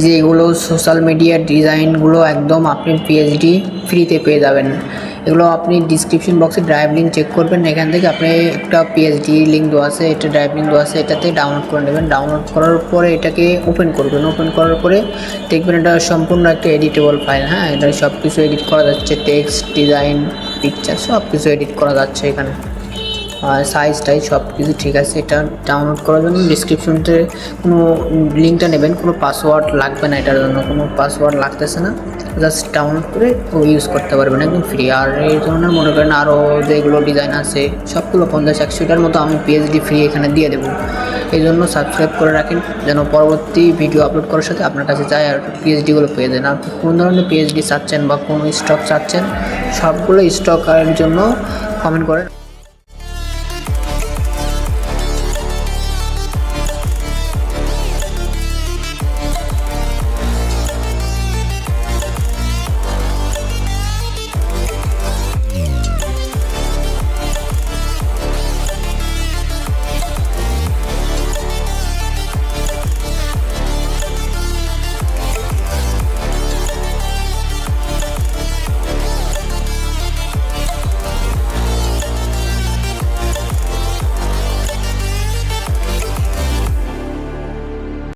যে এগুলো social media ডিজাইনগুলো একদম আপনি পিএইচডি ফ্রিতে পেয়ে যাবেন। এগুলো আপনি ডিসক্রিপশন বক্সে ড্রাইভ লিঙ্ক চেক করবেন, এখান থেকে আপনি একটা পিএইচডি লিঙ্ক দেওয়া আছে, এটা ড্রাইভ লিঙ্ক দেওয়া আছে, এটাতে ডাউনলোড করে নেবেন। ডাউনলোড করার পরে এটাকে ওপেন করবেন। ওপেন করার পরে দেখবেন এটা সম্পূর্ণ একটা এডিটেবল ফাইল। হ্যাঁ, এটা সব কিছু এডিট করা যাচ্ছে, টেক্সট, ডিজাইন, পিকচার সব কিছু এডিট করা যাচ্ছে এখানে। সাইজ টাইজ সব কিছু ঠিক আছে। এটা ডাউনলোড করার জন্য ডিসক্রিপশনতে কোনো লিঙ্কটা নেবেন, কোনো পাসওয়ার্ড লাগবে না, এটার জন্য কোনো পাসওয়ার্ড লাগতেছে না, জাস্ট ডাউনলোড করে ইউজ করতে পারবেন একদম ফ্রি। আর এই ধরনের মনে করেন আরও যেগুলো ডিজাইন আছে সবগুলো 50-100টার মতো আমি পিএইচডি ফ্রি এখানে দিয়ে দেবো। এই জন্য সাবস্ক্রাইব করে রাখেন যেন পরবর্তী ভিডিও আপলোড করার সাথে আপনার কাছে যায় আর পিএইচডিগুলো পেয়ে দেন। আর কোন ধরনের পিএইচডি চাচ্ছেন বা কোন স্টক চাচ্ছেন সবগুলো স্টকের জন্য কমেন্ট করেন।